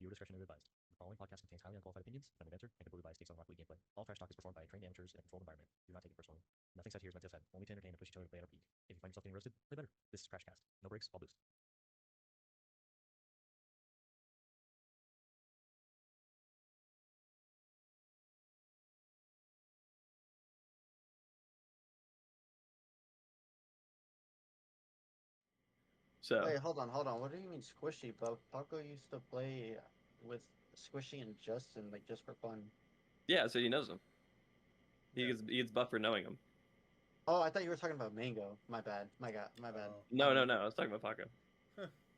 Viewer discretion is advised. The following podcast contains highly unqualified opinions, random banter, and completely biased takes on Rocket League gameplay. All trash talk is performed by trained amateurs in a controlled environment. Do not take it personally. Nothing said here is meant to offend, only to entertain and push each other to play at our peak. If you find yourself getting roasted, play better. This is CrashCast. No breaks, all boost. So Wait, hold on. What do you mean squishy? But Paco used to play with Squishy and Justin, like just for fun. yeah, so he knows him. He Yeah. gets buff for knowing him. Oh, I thought you were talking about Mango. My bad. My bad. Oh. No, I was talking about Paco.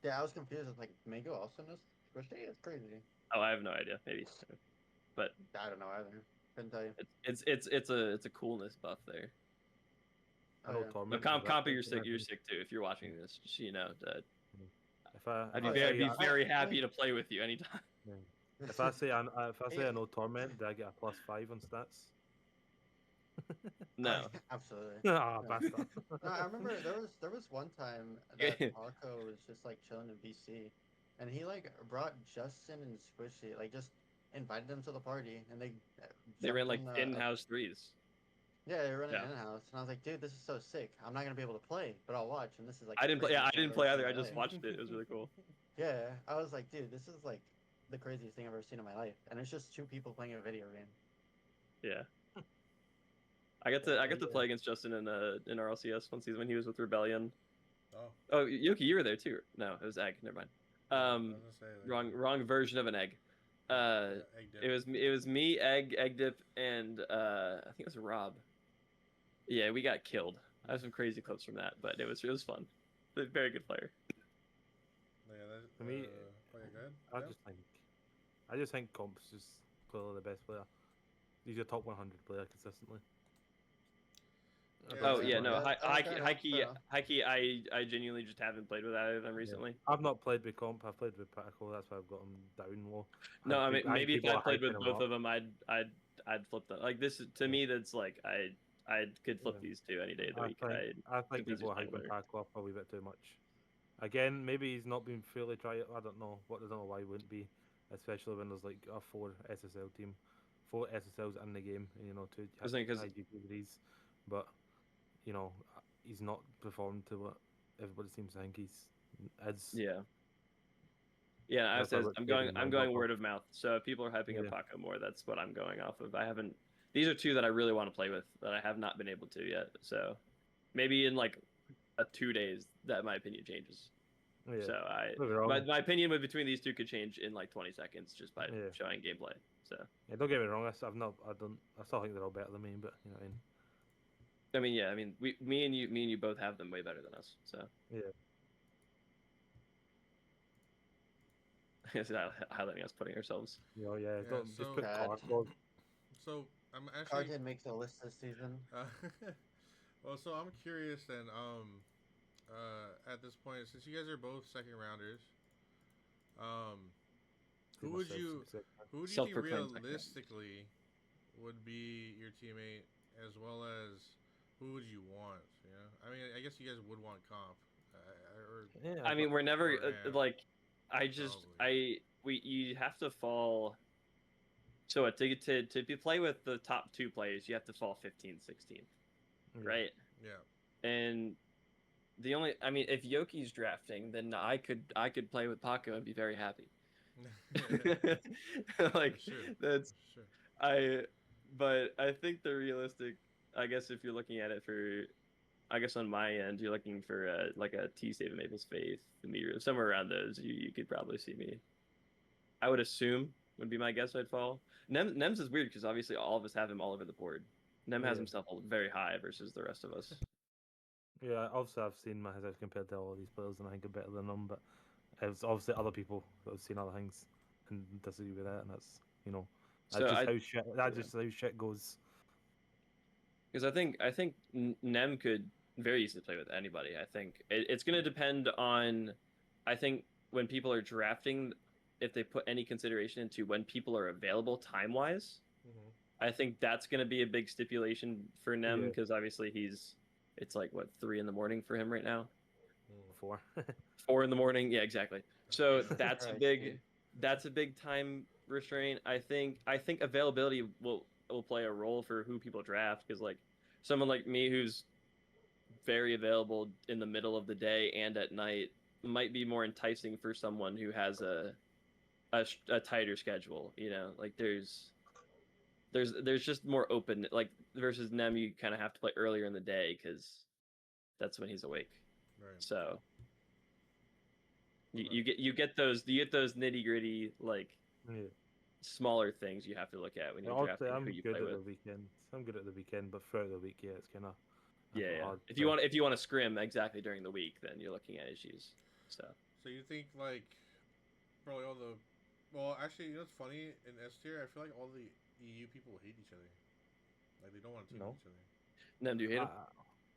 Yeah, I was confused. I was like, Mango also knows Squishy? It's crazy. Oh, I have no idea. Maybe, but I don't know either. Couldn't tell you. it's a coolness buff there. I Oh know yeah. But Torment. Compa, you're sick too. If you're watching this, just so you know that If I I'd if I be say very happy to play with you anytime. yeah. if I say I Yeah. know Torment, do I get a +5 on stats? No. Absolutely. Ah, No. bastard. No, I remember there was one time that Yeah. Paco was just like chilling in BC, and he like brought Justin and Squishy, like just invited them to the party, and they They ran jumped like in the in-house threes. yeah, they were running Yeah. in house, and I was like, dude, this is so sick. I'm not gonna be able to play, but I'll watch, and this is like I the didn't play. Yeah, I craziest thing I've didn't ever play seen either. in I my just life. watched it. It was really cool. Yeah, I was like, dude, this is like the craziest thing I've ever seen in my life, and it's just two people playing a video game. Yeah. Yeah, I got like to play against Justin in RLCS one season when he was with Rebellion. Oh. Oh, Yuki, you were there too. No, it was Egg. Never mind. Yeah, I was gonna say like, Wrong version of an Egg. egg dip. It was me, Egg Dip, and I think it was Rob. Yeah, we got killed. I have some crazy clips from that, but it was fun. Very good player. Yeah, that, Uh, For me, good. I just think Comp's just clearly the best player. He's your top 100 player consistently. Oh Yeah, yeah, no, fair enough, fair enough. Hikey, I genuinely just haven't played with either of them recently. Yeah. I've not played with Comp. I've played with Paco. That's why I've got him down low. No, I mean maybe if people I are played hyping with him both up. of them, I'd flip them. Like this to me, that's like I could flip these two any day of the week. I think people are hyping Paco up a wee bit too much. Again, maybe he's not been fully tried. I don't know. I don't know why he wouldn't be, especially when there's like a 4 SSL team, 4 SSLs in the game, and two high degrees. But he's not performed to what everybody seems to think he's is. Yeah. Yeah, I said I'm going word of mouth. So if people are hyping up Paco more, that's what I'm going off of. I haven't. These are two that I really want to play with that I have not been able to yet. So maybe in like 2 days, that my opinion changes. Yeah. So my opinion between these two could change in like 20 seconds just by showing gameplay. So yeah, don't get me wrong. I still think they're all better than me, but you know what I mean. I mean, me and you both have them way better than us. So yeah. It's highlighting us putting ourselves. Yeah. Don't just put So I'm actually. Car didn't make the list this season. Well, so I'm curious then. At this point, since you guys are both second rounders, who would you think realistically would be your teammate, as well as who would you want? You know, I mean, I guess you guys would want Comp. I mean, we're never like. You have to fall. So to play with the top 2 players, you have to fall 15th, 16th, right? Yeah. And the only, I mean, if Yoki's drafting, then I could play with Paco and be very happy. Like that's but I think the realistic, I guess if you're looking at it for, I guess on my end, you're looking for like a T-Save and Maple's Faith, the meter, somewhere around those. You could probably see me. I would assume would be my guess I'd fall. Nems is weird because obviously all of us have him all over the board. Nem has himself very high versus the rest of us. Yeah, obviously I've seen myself compared to all these players, and I think I'm better than them. But it's obviously other people that have seen other things and disagree with that, and that's just how shit goes. Because I think Nem could very easily play with anybody. I think it's going to depend on. I think when people are drafting, if they put any consideration into when people are available time wise, I think that's going to be a big stipulation for Nem because obviously it's like what 3 a.m. for him right now. 4. 4 a.m. Yeah, exactly. So that's a big that's a big time restraint. I think availability will play a role for who people draft, because like someone like me who's very available in the middle of the day and at night might be more enticing for someone who has a tighter schedule. You know, like there's just more open, like versus Nem, you kind of have to play earlier in the day because that's when he's awake. Right. So you get those nitty gritty like smaller things you have to look at when you're drafting who you play with. I'm good at the weekend, but throughout the week, yeah, it's kind of hard. If you want to scrim exactly during the week, then you're looking at issues. So you think like probably all the actually, you know what's funny, in S tier I feel like all the EU people hate each other. Like they don't want to team with each other. Nem, do you hate them?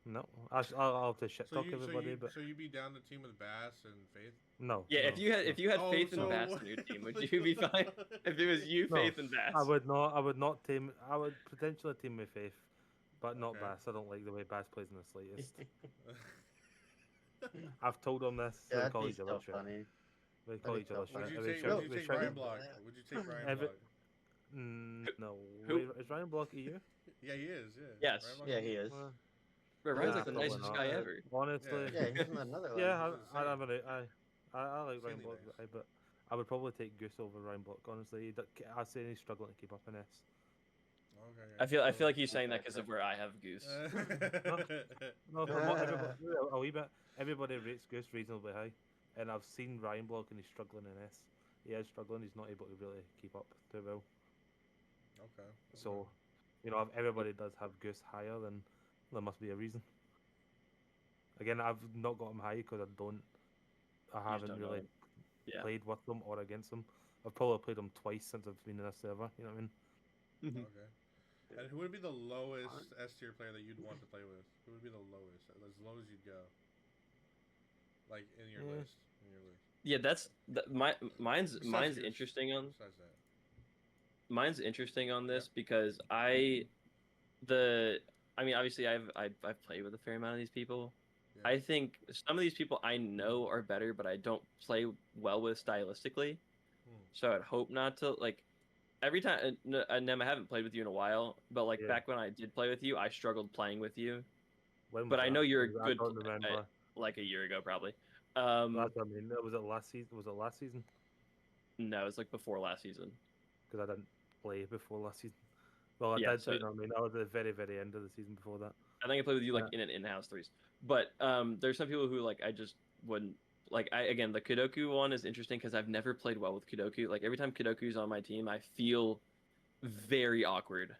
No, I'll have to shit talk everybody. But so you'd be down to team with Bass and Faith? No. Yeah, if you had Faith and Bass on your team, would you be fine? If it was you, Faith, and Bass, I would not. I would not team. I would potentially team with Faith, but not Bass. I don't like the way Bass plays in the slightest. I've told him this. Yeah, they call each other shit. funny. They call each other Would shit. you take Ryan Block? Would you take Ryan Block? No. Who? Is Ryan Block EU? Yeah, he is. Yeah. Yes. Yeah, he is. Ryan's like the nicest guy ever. Honestly. Yeah, he's from another one. Yeah, I like Ryan Block, but I would probably take Goose over Ryan Block. Honestly, I'd say he's struggling to keep up in S. Okay. I feel like he's saying that because of where I have Goose. No, a wee bit. Everybody rates Goose reasonably high, and I've seen Ryan Block and he's struggling in S. He is struggling. He's not able to really keep up too well. Okay. So, you know, if everybody does have Goose higher, then there must be a reason. Again, I've not got him high because I haven't really played with them or against them. I've probably played them twice since I've been in a server. You know what I mean? Okay. And who would be the lowest S tier player that you'd want to play with? Who would be the lowest, as low as you'd go? Like in your list. Yeah, mine's interesting on. Besides that. Mine's interesting on this because I mean, obviously I've played with a fair amount of these people. Yeah. I think some of these people I know are better, but I don't play well with stylistically. So I'd hope not to like. Every time, Nem, I haven't played with you in a while, but like back when I did play with you, I struggled playing with you. But I know you're a good player, like a year ago, probably. That's what I mean. Was it last season? No, it was like before last season. Because I didn't play before last season. Well, I did. So, you know what I mean, that was at the very, very end of the season before that. I think I played with you like in an in-house threes. But there's some people who like I just wouldn't. Like again, the Kudoku one is interesting because I've never played well with Kudoku. Like every time Kudoku's on my team, I feel very awkward.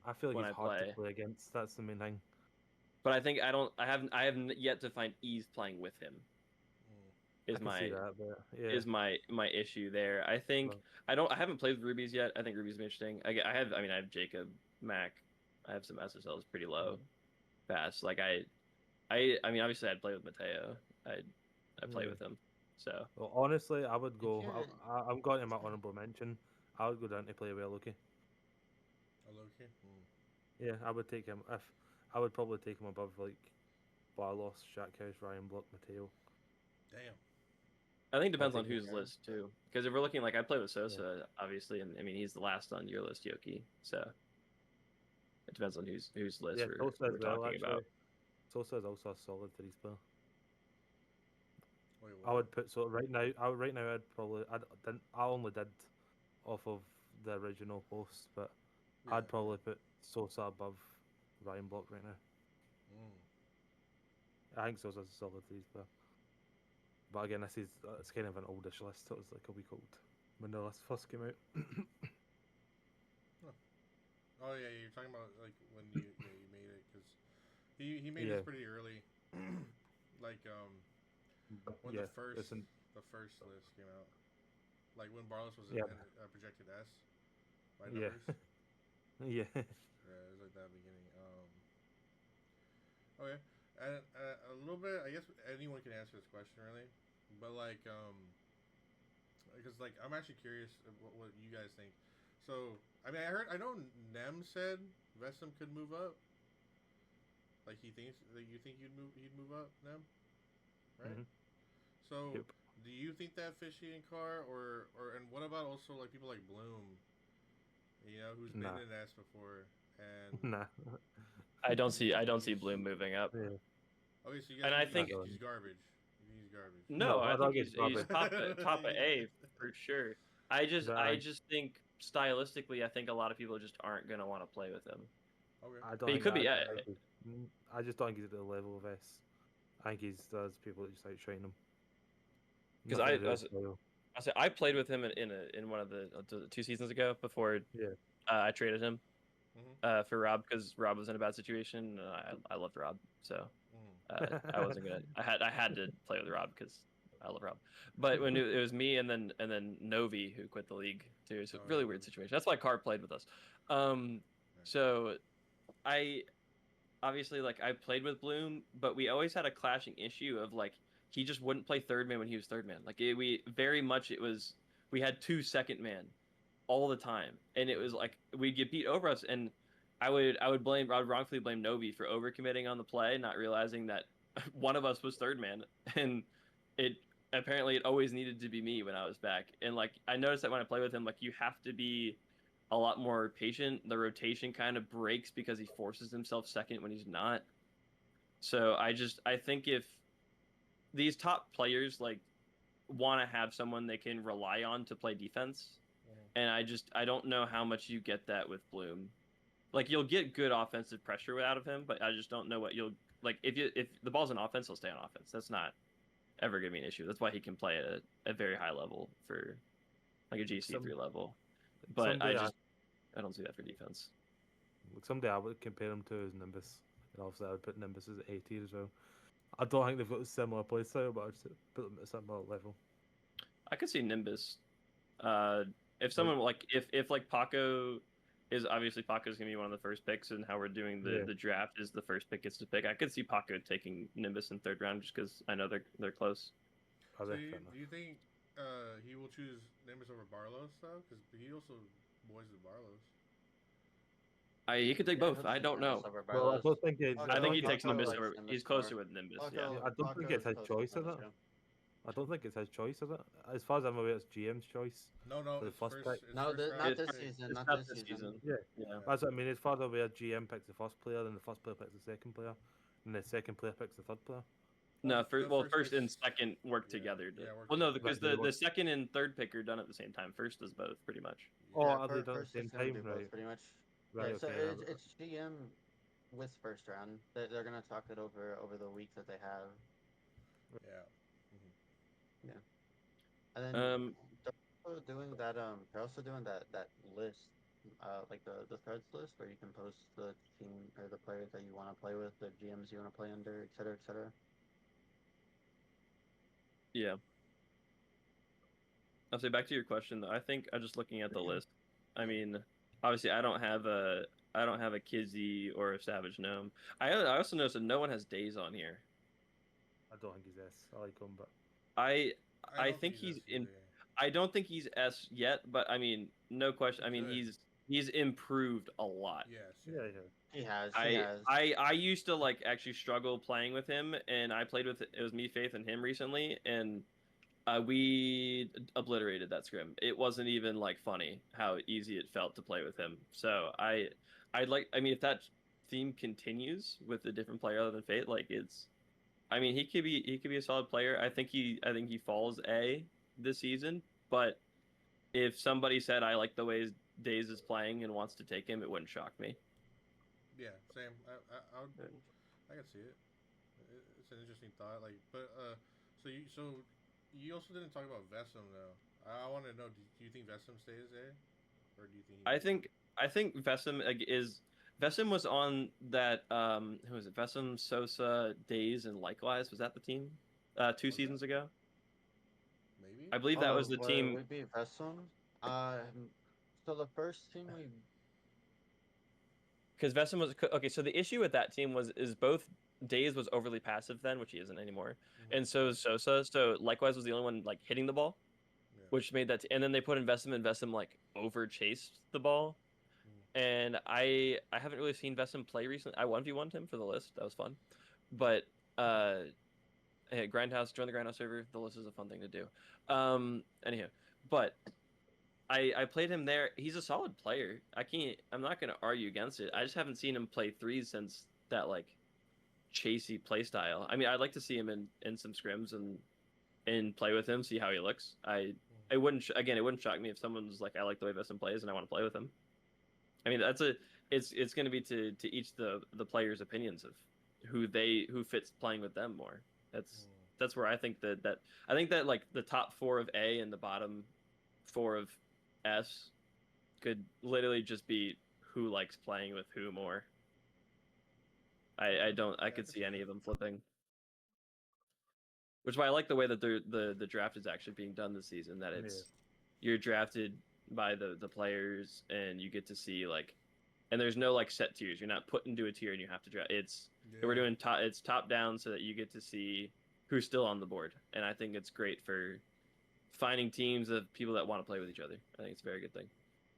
I feel like it's hard to play against. That's the main thing. But I think I haven't yet to find ease playing with him. Is my issue there. I think I haven't played with Rubies yet. I think Rubies is interesting. I have Jacob, Mac. I have some SSLs pretty low, fast. Like I mean obviously I'd play with Mateo. I play with him. So well, honestly, I would go. I'm going to my honorable mention. I would go down to play with Loki. Loki. Yeah, I would take him. I would probably take him above like Barlos, Shack House, Ryan Block, Mateo. Damn. I think it depends on whose list too. Because if we're looking like I play with Sosa, obviously, and I mean he's the last on your list, Yoki. So it depends on whose list we're talking about. Sosa is also a solid threes player. I would put right now. I only did off of the original post, but I'd probably put Sosa above Ryan Block right now. I think Sosa's a solid threes player. But again, it's kind of an oldish list. It was like a week old when the list first came out. Oh yeah, you're talking about like when you made it because he made it pretty early. Like when the first list came out, like when Barlos was in projected S, by numbers. Yeah. Yeah, it was like that beginning. Okay, and a little bit. I guess anyone can answer this question really, but like because like I'm actually curious what you guys think. So I mean, I know Nem said Vesum could move up. Like he thinks that you think he'd move up, Nem, right? Mm-hmm. So Do you think that fishy in car, or and what about also like people like Bloom? You know, who's been in S before, and Nah. I don't see Bloom moving up. Yeah. Okay, so you and I think he's garbage. He's garbage. No, I think he's top of A for sure. I just think stylistically, I think a lot of people just aren't gonna want to play with him. Okay. I don't. But he think could be. I just don't think he's at the level of S. I think he's those people that just outshine him. Because I played with him in one of the 2 seasons ago before I traded him for Rob because Rob was in a bad situation. And I loved Rob, so I wasn't gonna. I had to play with Rob because I love Rob. But when it was me and then Novi who quit the league too, it's a really weird situation. That's why Carr played with us. So I obviously like I played with Bloom, but we always had a clashing issue of like he just wouldn't play third man when he was third man. Like we had 2 second man all the time, and it was like we'd get beat over us, and I would wrongfully blame Novi for overcommitting on the play, not realizing that one of us was third man, and it always needed to be me when I was back. And like I noticed that when I play with him, like you have to be a lot more patient. The rotation kind of breaks because he forces himself second when he's not. So I think if these top players like want to have someone they can rely on to play defense, and I don't know how much you get that with Bloom. Like you'll get good offensive pressure out of him, but I just don't know what you'll like if the ball's in offense, he'll stay on offense. That's not ever gonna be an issue. That's why he can play at a very high level for like a GC3 level. But I don't see that for defense. Someday I would compare him to his Nimbus, and obviously I would put Nimbus as A tier as well. I don't think they've got a similar playstyle, but I'd put them at a similar level. I could see Nimbus. If someone if like Paco is obviously Paco's gonna be one of the first picks, and how we're doing the draft is the first pick gets to pick. I could see Paco taking Nimbus in 3rd round just because I know they're close. So do you think he will choose Nimbus over Barlos though? Because he also boys with Barlos. He could take both. I don't know. Well, I don't think it's. I think he takes Nimbus over. He's closer with Nimbus. Yeah. I don't think it's his choice, is it? I don't think it's his choice, is it? As far as I'm aware, it's GM's choice. No, for the first pick. Not this season. Not this season. Yeah. That's what I mean. As far as I'm aware, GM picks the first player, then the first player picks the second player, and the second player picks the third player. No, first and second work together. Because the second and third pick are done at the same time. First does both, pretty much. Are they done at the same time? Right. Pretty much. Right. Yeah, okay. So it's GM with first round. They're gonna talk it over the week that they have. Yeah. Yeah. And then they're also doing that. They're also doing that list, like the threads list where you can post the team or the players that you want to play with, the GMs you want to play under, etc., etc. Yeah. I'll say back to your question though. I think I'm just looking at the list. I mean, obviously I don't have a Kizzy or a Savage Gnome. I also noticed that no one has Days on here. I don't think he's S. I like him, but I think he's in. I don't think he's S yet, but I mean, no question. I mean, he's improved a lot. Yes. Yeah. He has. I used to like actually struggle playing with him, and I played with it was me, Faith, and him recently, and we obliterated that scrim. It wasn't even like funny how easy it felt to play with him. So I mean, if that theme continues with a different player other than Fate, like I mean, he could be a solid player. I think he falls A this season, but if somebody said I like the way Days is playing and wants to take him, it wouldn't shock me. Yeah, same. I can see it. It's an interesting thought. Like, but so you also didn't talk about Vesum though. I want to know. Do you think Vesum stays there, or do you think? I think Vesum is. Vesum was on that. Who was it? Vesum, Sosa, Days, and Likewise. Was that the team? 2 seasons ago. Maybe. I believe that was the team. Would be Vesum. So the first team we. Because Vesum was okay. So the issue with that team is both Days was overly passive then, which he isn't anymore, and so is Sosa. So Likewise was the only one like hitting the ball, which made that. And then they put in Vesum, and Vesum like over chased the ball. And I haven't really seen Vesum play recently. I 1v1'd him for the list. That was fun. But Hey, Grindhouse, join the Grindhouse server. The list is a fun thing to do. Anyhow, but I played him there. He's a solid player. I'm not gonna argue against it. I just haven't seen him play threes since that like chasey play style. I mean, I'd like to see him in some scrims and play with him, see how he looks. It wouldn't shock me if someone was like, I like the way Vesson plays and I want to play with him. I mean, it's going to be to each the players' opinions of who fits playing with them more. That's where I think that like the top 4 of A and the bottom 4 of S could literally just be who likes playing with who more. I could see any of them flipping. Which is why I like the way that the draft is actually being done this season. That you're drafted by the players and you get to see like, and there's no like set tiers. You're not put into a tier and you have to draft. We're doing it's top down so that you get to see who's still on the board. And I think it's great for finding teams of people that want to play with each other. I think it's a very good thing.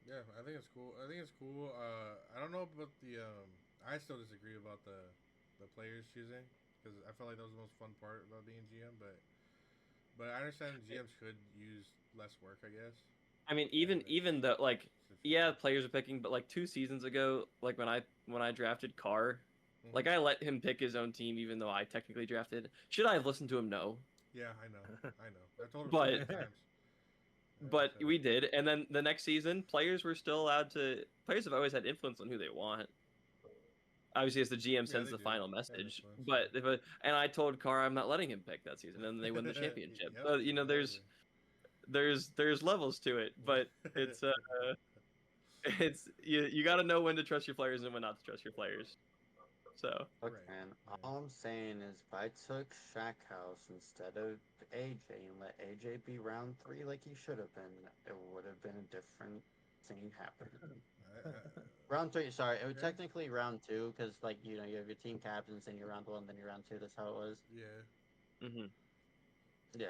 Yeah, I think it's cool. I don't know about the. I still disagree about the players choosing because I felt like that was the most fun part about being GM. But I understand GMs could use less work, I guess. I mean, even though like players are picking, but like 2 seasons ago, like when I drafted Carr, like I let him pick his own team even though I technically drafted. Should I have listened to him? No. Yeah, I know. I told him so many times. But we did, and then the next season, players have always had influence on who they want. Obviously, as the GM sends the final message, and I told Carr I'm not letting him pick that season, and they win the championship. Yep, so you know, there's levels to it, but it's you got to know when to trust your players and when not to trust your players. So. Look, man, all I'm saying is if I took Shackhouse instead of AJ and let AJ be round 3 like he should have been, it would have been a different thing happening. Round 3, sorry, it was technically round 2 because like you have your team captains and you're round 1, then you're round 2. That's how it was. Yeah. Yeah.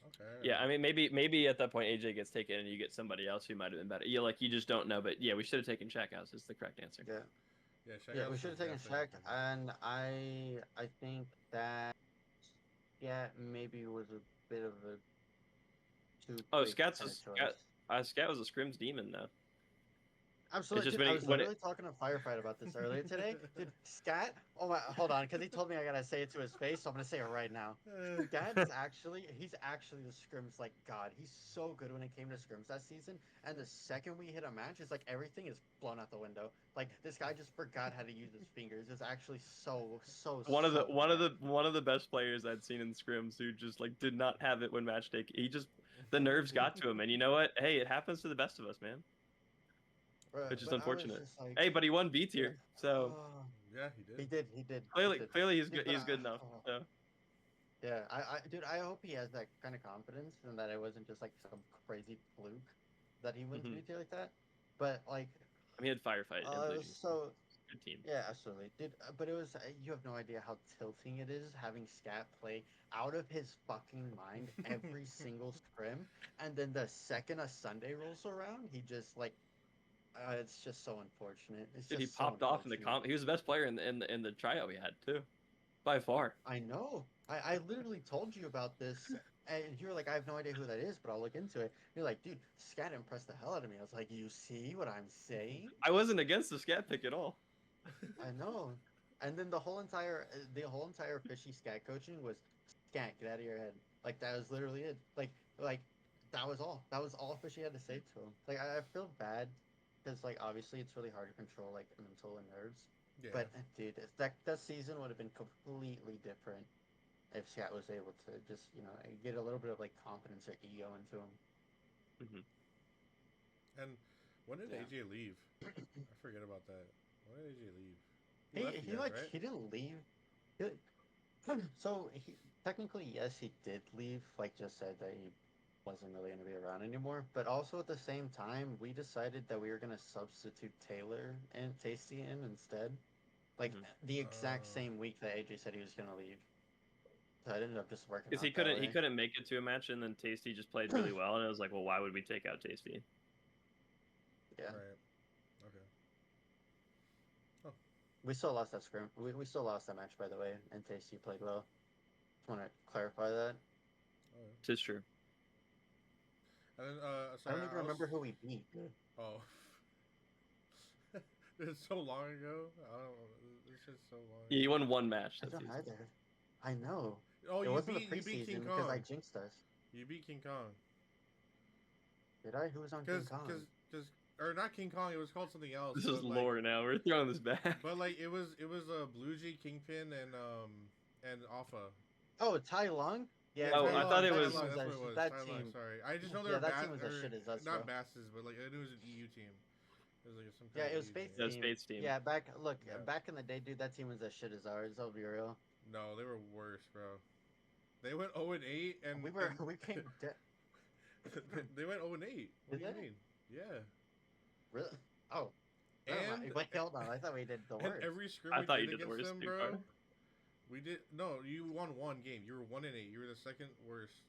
Okay. Yeah, I mean maybe at that point AJ gets taken and you get somebody else who might have been better. You just don't know, but yeah, we should have taken Shackhouse is the correct answer. Yeah. Yeah, we should have taken Shaq, and I think that maybe was a bit of a too quick Scat kind of choice. Scat was a scrims demon though. Absolutely, dude, I was literally talking to Firefight about this earlier today. Dude, Scat, oh my, hold on, because he told me I gotta say it to his face, so I'm gonna say it right now. Scat is he's actually the scrims like god. He's so good when it came to scrims that season, and the second we hit a match, it's like everything is blown out the window. Like this guy just forgot how to use his fingers. It's actually so one of the best players I'd seen in scrims who just like did not have it when match take. The nerves got to him, and you know what? Hey, it happens to the best of us, man. Which is unfortunate. Like, hey, but he won B tier, so yeah, he did. He did. Clearly, he's good. He's good enough. So. Yeah, dude, I hope he has that kind of confidence and that it wasn't just like some crazy fluke that he wins B tier like that. But like, I mean, he had Firefight. So good team. Yeah, absolutely, dude. But it was you have no idea how tilting it is having Scat play out of his fucking mind every single scrim, and then the second a Sunday rolls around, he just like. It's just so unfortunate. Dude, he popped off in the comp. He was the best player in the tryout we had too, by far. I know. I literally told you about this, and you were like, I have no idea who that is, but I'll look into it. You're like, dude, Scat impressed the hell out of me. I was like, you see what I'm saying? I wasn't against the Scat pick at all. I know. And then the whole entire fishy Scat coaching was Scat, get out of your head. Like that was literally it. Like that was all. That was all Fishy had to say to him. Like I feel bad because like obviously it's really hard to control like mental and nerves. Yeah. But dude, that season would have been completely different if Scat was able to just get a little bit of like confidence or ego into him. And when did AJ leave? I forget about that. When did AJ leave? He didn't leave. So technically, yes, he did leave. Like just said that he wasn't really going to be around anymore. But also at the same time, we decided that we were going to substitute Taylor and Tasty in instead. Like the exact same week that AJ said he was going to leave. So it ended up just working. Because he couldn't make it to a match, and then Tasty just played really well, and it was like, well, why would we take out Tasty? Yeah. Right. Okay. We still lost that scrim. We still lost that match, by the way, and Tasty played well. Just want to clarify that. Tis true. And then, I don't even remember who we beat. Oh. It's so long ago. I don't know. It's just so long. Yeah, you won one match. I don't either. I know. Oh, it wasn't the you beat King preseason Kong. because I jinxed us. You beat King Kong. Did I? Who was on King Kong? Or not King Kong. It was called something else. This is lore now. We're throwing this back. But like it was a Blue G, Kingpin, and Alpha. Oh, Tai Lung. Yeah. Oh, I thought it was. That's what it was. That team. Sorry, I just know they were that team was as shit as us. Not Basses, but like it was an EU team. It was like some kind of it was Spade's team. Yeah, back in the day, dude, that team was as shit as ours. I'll be real. No, they were worse, bro. They went 0-8, and we came. They went 0-8. What do you mean? Yeah. Really? Oh. And wait, hold on. I thought we did the worst. And every scrim we did against them, bro. We did You won one game. You were 1-8. You were the second worst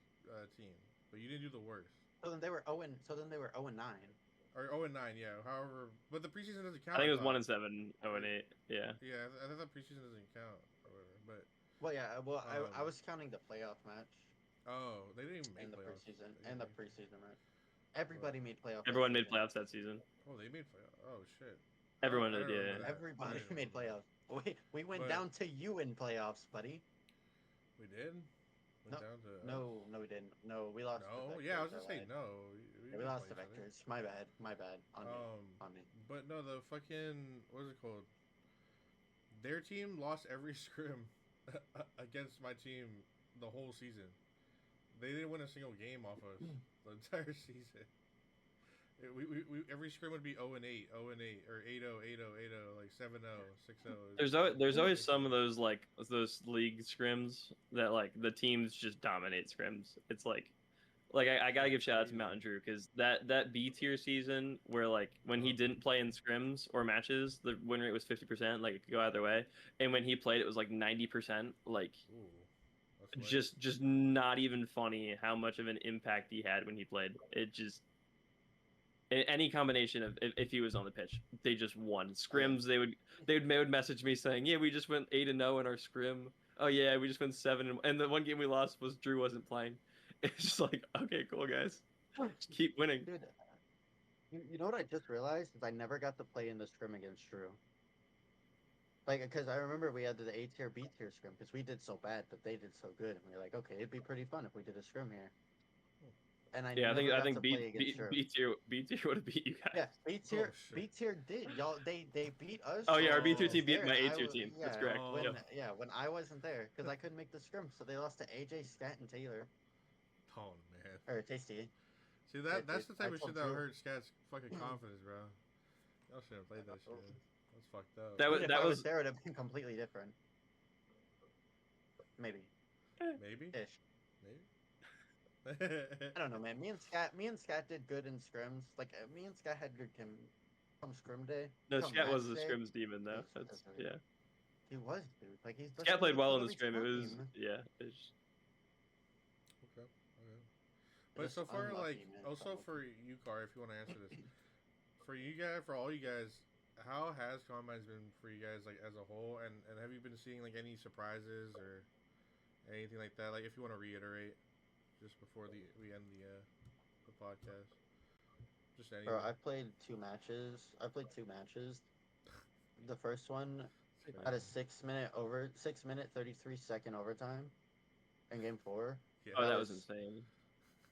team, but you didn't do the worst. So then they were 0-9. Or 0-9, yeah. However, but the preseason doesn't count. I think it was 1-7, 0-8. Yeah. Yeah, I thought the preseason doesn't count. Or whatever, but. Well, yeah. Well, I was counting the playoff match. Oh, they didn't even make playoffs. And the preseason match. Everybody made playoffs. Everyone made playoffs that season. Oh, they made playoffs. Oh shit. Everyone did, yeah. Everybody made playoffs. We went down to you in playoffs, buddy. We did. No, we didn't. No, we lost. No, yeah, I was just saying no. We lost to Vectors. My bad. On me. But no, the fucking what is it called? Their team lost every scrim against my team the whole season. They didn't win a single game off us the entire season. We every scrim would be 0-8, 0-8, or 8-0, 8-0, 8-0, like 7-0, 6-0. There's always some of those like those league scrims that like the teams just dominate scrims. It's like I gotta give shout out to Mountain Drew because that B tier season where like when he didn't play in scrims or matches, the win rate was 50%. Like it could go either way, and when he played, it was like 90%. Like. Ooh. Just not even funny how much of an impact he had when he played. It just any combination of if he was on the pitch, they just won. Scrims, they would message me saying, "Yeah, we just went 8-0 in our scrim. Oh yeah, we just went 7 and the one game we lost was Drew wasn't playing." It's just like, okay, cool guys, just keep winning. Dude, you know what I just realized is I never got to play in the scrim against Drew. Like, because I remember we had the A tier, B tier scrim, because we did so bad, but they did so good, and we were like, okay, it'd be pretty fun if we did a scrim here. And I think B tier would have beat you guys. Yeah, B tier did y'all. They beat us. Oh yeah, our B tier team beat my A tier team. That's correct. When I wasn't there, because I couldn't make the scrim, so they lost to AJ, Scat, and Taylor. Oh man. Or Tasty. See that's the type of shit that hurt Scat's fucking confidence, bro. Y'all shouldn't have played that shit. That's fucked up. That was there would have been completely different. Maybe. Ish. I don't know, man. Me and Scat did good in scrims. Like me and Scat had good come scrim day. No, Scat was the scrims demon though. That's yeah. He was, dude. Like he's. Scat played well in the scrim. It was Okay. But so far, like, also for you, Car, if you want to answer this, for all you guys, how has Combines been for you guys, like, as a whole, and have you been seeing, like, any surprises or anything like that? Like, if you want to reiterate, just before we end the podcast, just anything. Bro, I played 2 matches. The first one had a 6 minute 33-second overtime in game 4. Yeah. Oh, that was insane.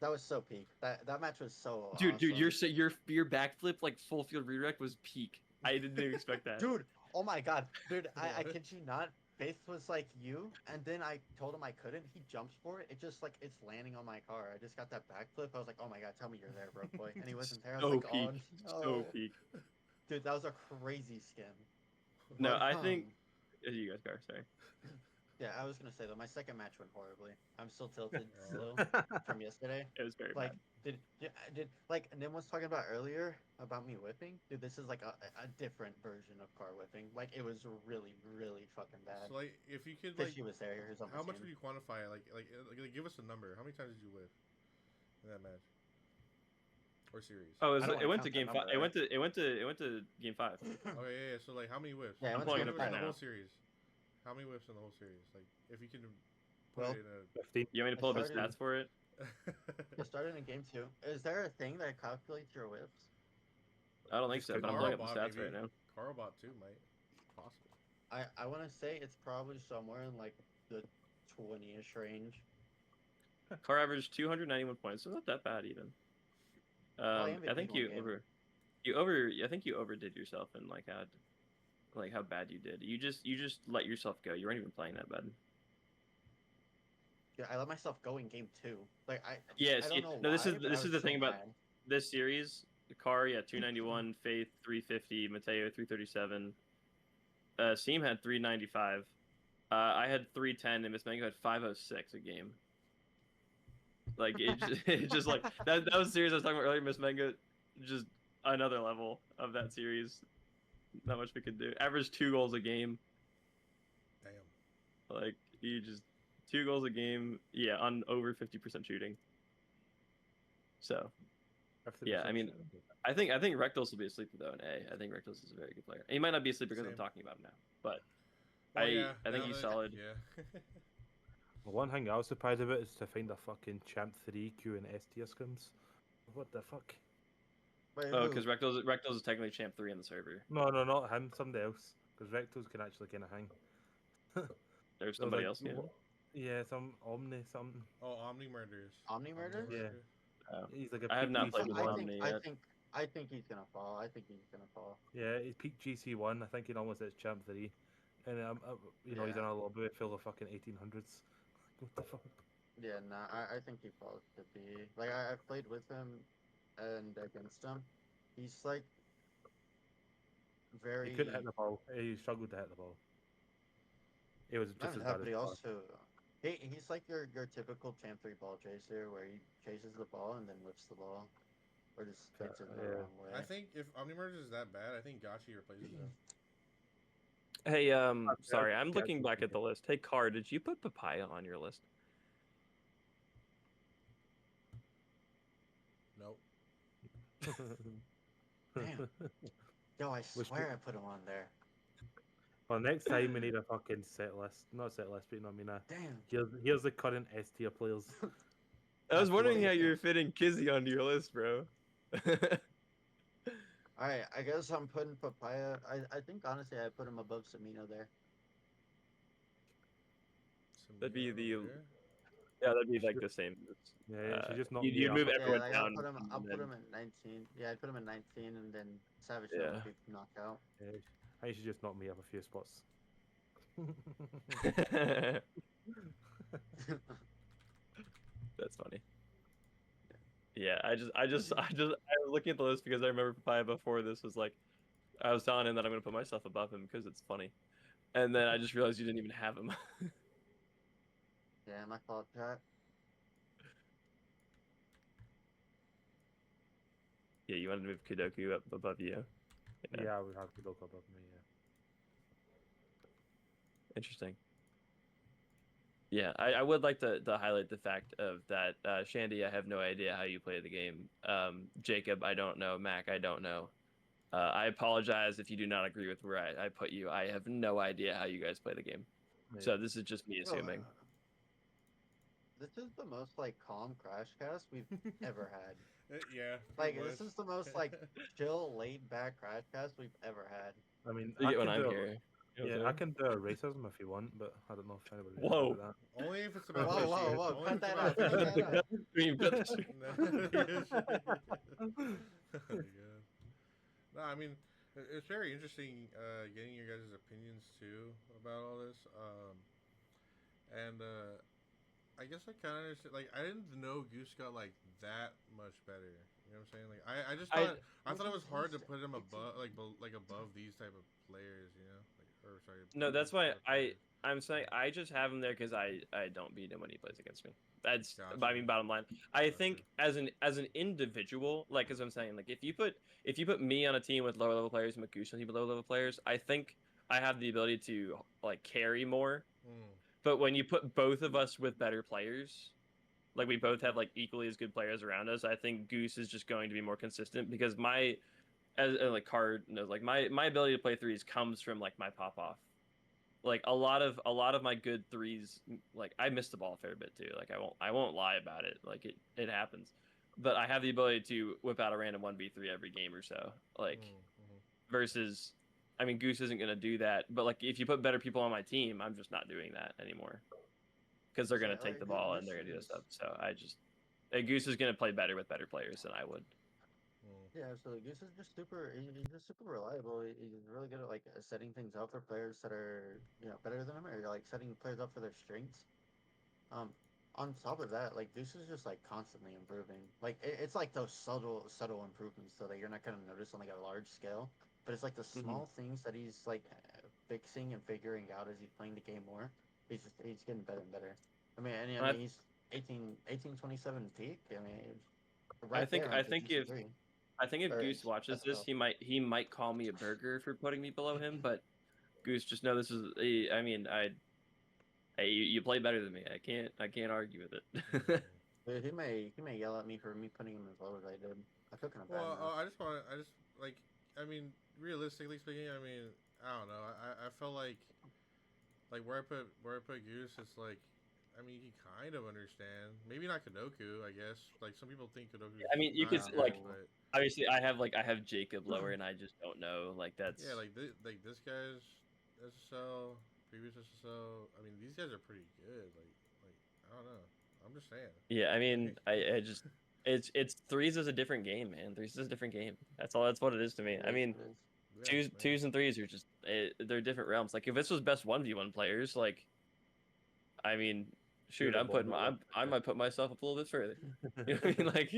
That was so peak. That match was so Dude, awesome. your backflip like full field redirect was peak. I didn't even expect that. Dude, oh my god. Dude, I kid you not. Faith was like you, and then I told him I couldn't. He jumps for it. It just like it's landing on my car. I just got that backflip. I was like, oh my god, tell me you're there, bro, boy. And he wasn't there. I was like, peak. Oh no. So peak. Dude, that was a crazy skin. No, I think you guys go. Sorry. Yeah, I was gonna say though, my second match went horribly. I'm still tilted from yesterday. It was very bad. Did Nim was talking about earlier about me whipping? Dude, this is like a different version of car whipping. Like it was really, really fucking bad. So like, if you could like, she was there. How much would you quantify? Like, give us a number. How many times did you whip in that match or series? Oh, it went to game 5. It went to game 5. Okay, yeah. So like, how many whips? Yeah, in the whole series. How many whips in the whole series? Like, if you can put Well, it in a... 15. You want me to pull up his stats for it? It started in game 2. Is there a thing that calculates your whips? I don't think so, but I'm pulling up the stats maybe. right now. Carlbot too might. Possible. I want to say it's probably somewhere in like the 20-ish range. Car averaged 291 points, so not that bad even. I think I think you overdid yourself in like how bad you did. You just let yourself go. You weren't even playing that bad. Yeah, I let myself go in game 2. Like I Yes, don't know no. why, This is the thing about bad. this series. Car, 291. Faith, 350. Mateo, 337. Seam had 395. I had 310, and Miss Mango had 506 a game. Like it just like that was the series I was talking about earlier. Miss Mango, just another level of that series. Not much we could do. Average 2 goals a game. Damn. Like you just 2 goals a game. Yeah, on over 50% shooting. So yeah, I mean, I think Rectals will be a sleeper though in A. I think Rectals is a very good player. And he might not be a sleeper because I'm talking about him now, but well, I think he's solid. Yeah. Well, one thing I was surprised about is to find a fucking Champ 3 Q and S tier scrims. What the fuck? Wait, Oh, because Rectals is technically Champ 3 on the server. No, not him. Somebody else. Because Rectals can actually kind of hang. There's somebody else. Yeah. Yeah, some Omni something. Oh, Omni Murders. Omni Murder? Yeah. Oh. He's like a I have peak not GC1. played with Omni yet. I think he's gonna fall. Yeah, he's peak GC1. I think he almost hits Champ 3. And he's in a lobby full of fucking 1800s. What the fuck? Yeah, nah, I think he falls to B. Like I played with him and against him. He's like very. He couldn't hit the ball. He struggled to hit the ball. It was just as bad but as he also he's like your typical Champ 3 ball chaser where he chases the ball and then whips the ball. Or just hits it the wrong way. I think if Omni Murders is that bad, I think Gachi replaces him. Hey, sorry, I'm looking back at the list. Hey, Car, did you put Papaya on your list? Nope. Damn. Yo, I swear I put him on there. Well, next time we need a fucking set list. Not set list, but you know what I mean. Damn. Here's the current S tier players. I was wondering how you were fitting Kizzy onto your list, bro. Alright, I guess I'm putting Papaya. I think honestly I put him above Samino there. That'd be that'd be like the same. Yeah, just not. You'd move everyone down. I'll put him at 19. Yeah, I'd put him at 19, and then Savage would be knocked out. Yeah, I should just knock me up a few spots. That's funny. Yeah, I was looking at the list because I remember Papaya before this was like, I was telling him that I'm gonna put myself above him because it's funny, and then I just realized you didn't even have him. Yeah, my fault, chat. Yeah, you wanted to move Kudoku up above you. Yeah, I would have Kudoku above me. Yeah. Interesting. Yeah, I would like to highlight the fact of that, Shandy, I have no idea how you play the game. Jacob, I don't know. Mac, I don't know. I apologize if you do not agree with where I put you. I have no idea how you guys play the game. Yeah. So this is just me assuming. This is the most like calm CrashCast we've ever had. Yeah. Like this is the most like chill, laid back CrashCast we've ever had. I mean, when I'm here. Yeah, I can do a racism if you want, but I don't know if anybody. Whoa! That. Only if it's about. Whoa! Cut that out! Cut that out! No, I mean, it's very interesting getting your guys' opinions too about all this. And I guess I kind of understand. Like, I didn't know Goose got like that much better. You know what I'm saying? Like, I just thought I thought it was hard to put him above like above these type of players. You know? No, that's why I'm saying I just have him there because I don't beat him when he plays against me. That's I mean, bottom line. I think as an individual, like as I'm saying, like if you put me on a team with lower level players and Goose on a team with lower level players, I think I have the ability to like carry more. But when you put both of us with better players, like we both have like equally as good players around us, I think Goose is just going to be more consistent because like Card knows, like my ability to play threes comes from like my pop off. like a lot of my good threes, like I missed the ball a fair bit too. Like I won't lie about it. Like it happens, but I have the ability to whip out a random 1v3 every game or so. Like versus, I mean, Goose isn't gonna do that. But like if you put better people on my team, I'm just not doing that anymore because they're gonna take the ball and they're gonna do this stuff. So Goose is gonna play better with better players than I would. Yeah, absolutely. Goose is just he's just super reliable. He's really good at like setting things up for players that are better than him, or like setting players up for their strengths. On top of that, like Goose is just like constantly improving. Like it's like those subtle improvements, so that you're not gonna notice on like a large scale. But it's like the small things that he's like fixing and figuring out as he's playing the game more. He's getting better and better. I mean, he's 1827 peak. I mean, right there I on think if Goose watches this, he might call me a burger for putting me below him. But Goose, just know this is. I mean, hey, you play better than me. I can't argue with it. He may yell at me for me putting him as low as I did. I took him well, I just like, I mean, realistically speaking, I mean, I don't know. I felt like where I put Goose, it's like, I mean, you can kind of understand. Maybe not Kadoku, I guess. Like some people think Kadoku. I mean, you could good, like. But... Obviously, I have Jacob lower, and I just don't know. Like that's. Yeah, like this guy's SSL, previous SSL. I mean, these guys are pretty good. Like I don't know. I'm just saying. Yeah, I mean, I just it's threes is a different game, man. Threes is a different game. That's all. That's what it is to me. I mean, twos and threes are just they're different realms. Like if this was best 1v1 players, like, I mean, shoot, I might put myself up a little bit further. You know what I mean? Like,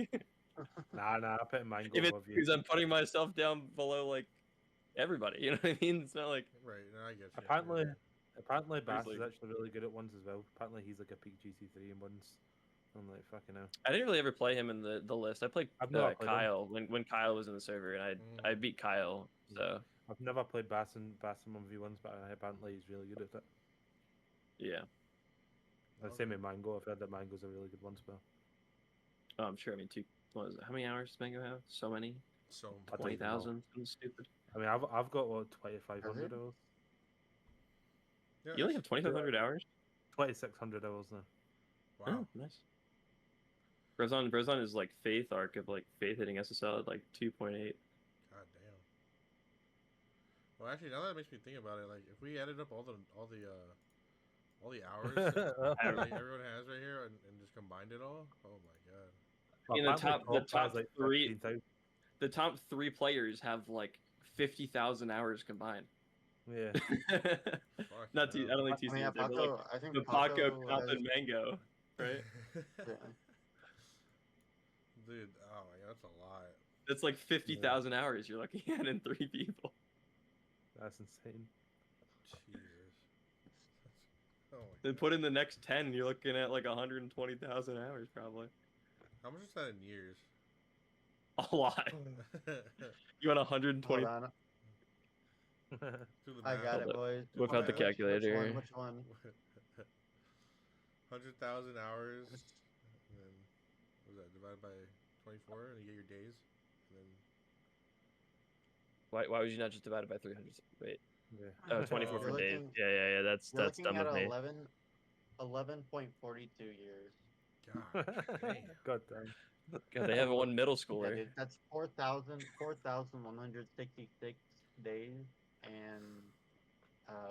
nah, I'm putting Mango if it's above you. because I'm putting myself down below like everybody. You know what I mean? It's not like right. No, I get you. Apparently, Bass is actually really good at ones as well. Apparently, he's like a peak GC3 in ones. I'm like, fucking hell. I didn't really ever play him in the list. I played Kyle when Kyle was in the server, and I beat Kyle. So I've never played Bass in 1v1s, but apparently he's really good at it. Yeah. Same with Mango. I've heard that Mango's a really good one spell. Oh, I'm sure. I mean, how many hours does Mango have? So many. 20,000. Stupid. I mean, I've got what 2,500 hours. Yeah, you only have 2,500 hours. 2,600 hours now. Wow, oh, nice. Brezon is like Faith arc of like Faith hitting SSL at like 2.8. God damn. Well, actually, now that makes me think about it, like if we added up all the hours that everyone has right here and just combined it all, oh my god. In the top three players have like 50,000 hours combined. Yeah. I don't think TC. I think Paco, Comp, and Mango, right? Dude, oh my god, that's a lot. It's like 50,000 hours you're looking at in 3 people. That's insane. Jesus. Oh my then put in the next 10, you're looking at like 120,000 hours probably. How much is that in years? A lot. You want 120? I got it, boys. Whip out the calculator. Which one? 100,000 hours. And then, what was that, divided by 24, and you get your days. And then... Why would you not just divide it by 300? Wait. Yeah. Oh, 24 for days. Yeah. That's dumb of me. 11.42 years. God damn. God damn. God, they have one middle schooler. Yeah, dude, that's 4,166 days, and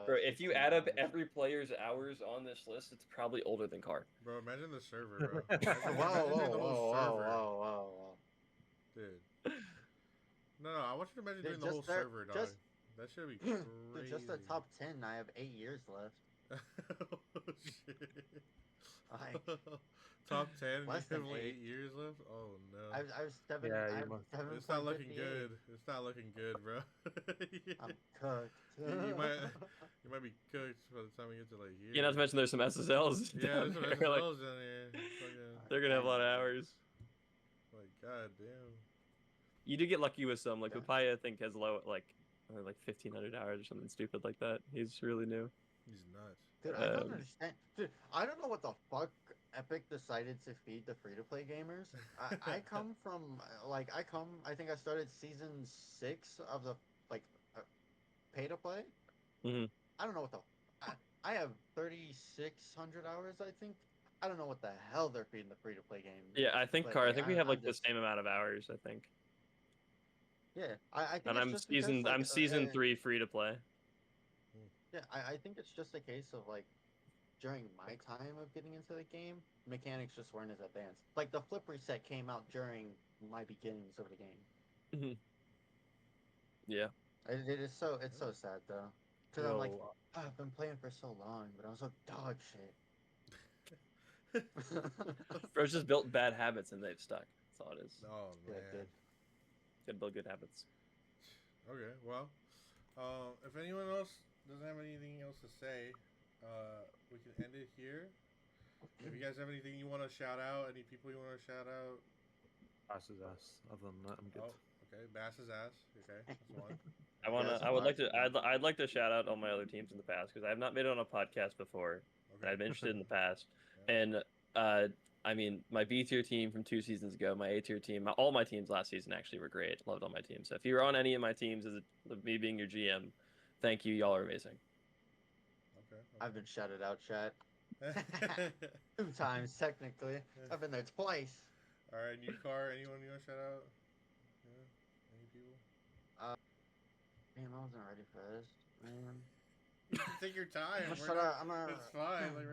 bro, if you add up every player's hours on this list, it's probably older than Car. Bro, imagine the server, bro. Whoa. Dude. No, I want you to imagine doing the whole server, dog. That should be crazy. Dude, just the top 10, I have 8 years left. Oh, shit. Top 10, less than 8 years left? Oh, no. I was 7. Yeah, it's not looking good. It's not looking good, bro. I'm cooked. you might be cooked by the time we get to like here. Yeah, not to mention there's some SSLs. Yeah, there's some SSLs down here. They're gonna have a lot of hours. Like, god damn. You do get lucky with some. Like Papaya, I think has low like 1,500 hours or something stupid like that. He's really new. He's nuts. Dude, I don't understand. Dude, I don't know what the fuck Epic decided to feed the free-to-play gamers. I come from, I think I started season 6 of the, pay-to-play. Mm-hmm. I don't know what the, I have 3,600 hours, I think. I don't know what the hell they're feeding the free-to-play game. Yeah, I think, But Car, I like, think we have I'm like the just same amount of hours, I think. yeah. I think And it's just because like I'm season 3 free to play. yeah. I think it's just a case of like during my time of getting into the game, mechanics just weren't as advanced. Like the flip reset came out during my beginnings of the game. Yeah. It's so sad though, because I'm like, Yo, oh, I've been playing for so long, but I'm so dog shit. Bro's just built bad habits and they've stuck. That's all it is. Oh man. Good. Gotta build good habits. Okay, well, if anyone else doesn't have anything else to say, we can end it here. If you guys have anything you want to shout out, any people you want to shout out? Bass's ass. Other than that, I'm good. Oh, okay, Bass's ass. Okay, that's one. I'd like to shout out all my other teams in the past because I have not made it on a podcast before. Okay. I've been interested in the past, Yeah. and I mean, my B tier team from 2 seasons ago, my A tier team, all my teams last season actually were great. Loved all my teams. So if you were on any of my teams as me being your GM, thank you. Y'all are amazing. Okay. I've been shouted out, chat. 2 times technically. I've been there twice. All right, new car. Anyone you want to shout out? Yeah. Any people? Damn, I wasn't ready for this, man. You can take your time. It's fine. Like,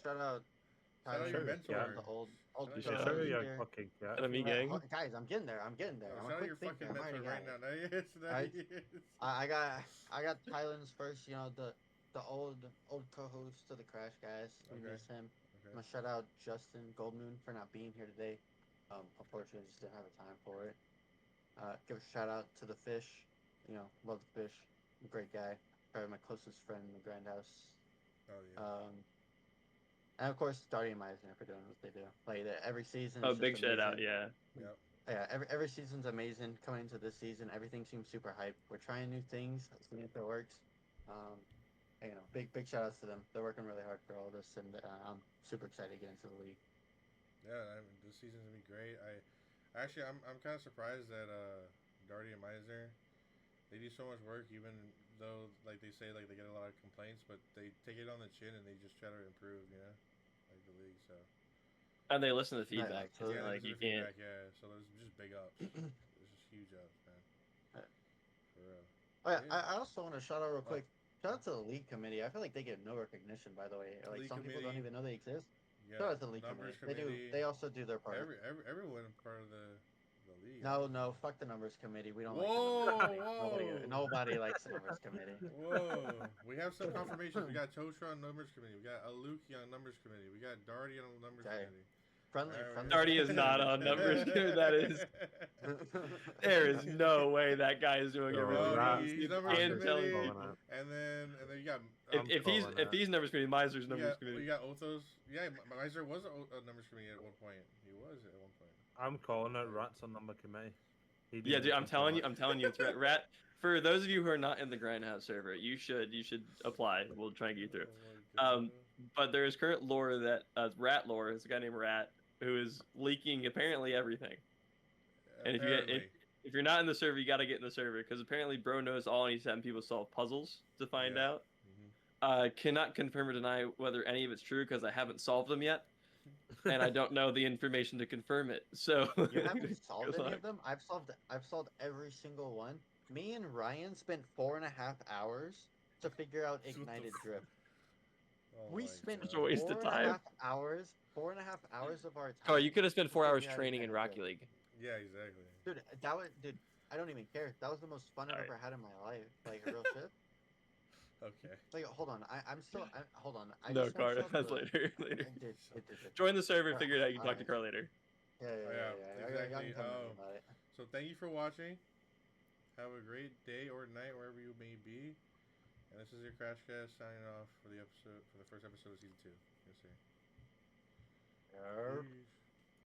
Shout out. shout out your mentor. The old Shout out your fucking cat. Guys, I'm getting there. I'm shout out your fucking mentor right now. I got Tylen's first. The old co-host of the CrashCast. We miss him. Okay. I'm gonna shout out Justin Goldmoon for not being here today. Unfortunately, just didn't have the time for it. Give a shout out to the fish. Love the fish. Great guy. Probably my closest friend in the Grindhouse. Oh yeah. And of course, Darty and Meisner for doing what they do. Like every season. Oh, big shout out, yeah. Yep. Yeah, every season's amazing. Coming into this season, everything seems super hyped. We're trying new things, seeing if it works. Big shout outs to them. They're working really hard for all this, and I'm super excited to get into the league. Yeah, this season's gonna be great. I'm kind of surprised that Darty and Meisner, they do so much work, even though like they say like they get a lot of complaints, but they take it on the chin and they just try to improve, like the league. So. And they listen to the feedback. Yeah, like you can't. Yeah, so there's just big ups. There's just huge ups, man. For real. Oh yeah, I also want to shout out real quick. Shout out to the league committee. I feel like they get no recognition, by the way. Like some people don't even know they exist. Yeah, shout out to the league committee. They also do their part. Everyone part of the league. No, fuck the numbers committee. We don't like the numbers committee. Nobody likes the numbers committee. Whoa. We have some confirmations. We got Tosha on numbers committee. We got Aluki on numbers committee. We got Darty on numbers committee. Friendly. Darty is not on numbers committee. That is. There is no way that guy is doing everything. He's numbers committee. And then you got. If he's numbers committee, Miser's numbers committee. We got Othos. Yeah, Miser was a numbers committee at one point. He was at one point. I'm calling it Rat's on number committee. Yeah, dude, I'm telling you, it's Rat. For those of you who are not in the Grindhouse server, you should apply. We'll try and get you through. But there is current lore that Rat lore is a guy named Rat who is leaking apparently everything. And if you're not in the server, you got to get in the server because apparently Bro knows all and he's having people solve puzzles to find out. Cannot confirm or deny whether any of it's true because I haven't solved them yet. And I don't know the information to confirm it. So you haven't solved any of them? I've solved every single one. Me and Ryan spent 4.5 hours to figure out ignited drift. We spent 4.5 hours. 4.5 hours of our time. Oh, you could have spent 4 hours training in Rocket League. Yeah, exactly. Dude, I don't even care. That was the most fun I've ever had in my life. Like real shit. Okay. Like, hold on. Hold on. No, Carl. That's later. Join the server. Figure it out. You can talk to Carl later. Yeah. Exactly. So thank you for watching. Have a great day or night wherever you may be. And this is your CrashCast signing off for the first episode of season 2. Yes, sir. Yep. Peace.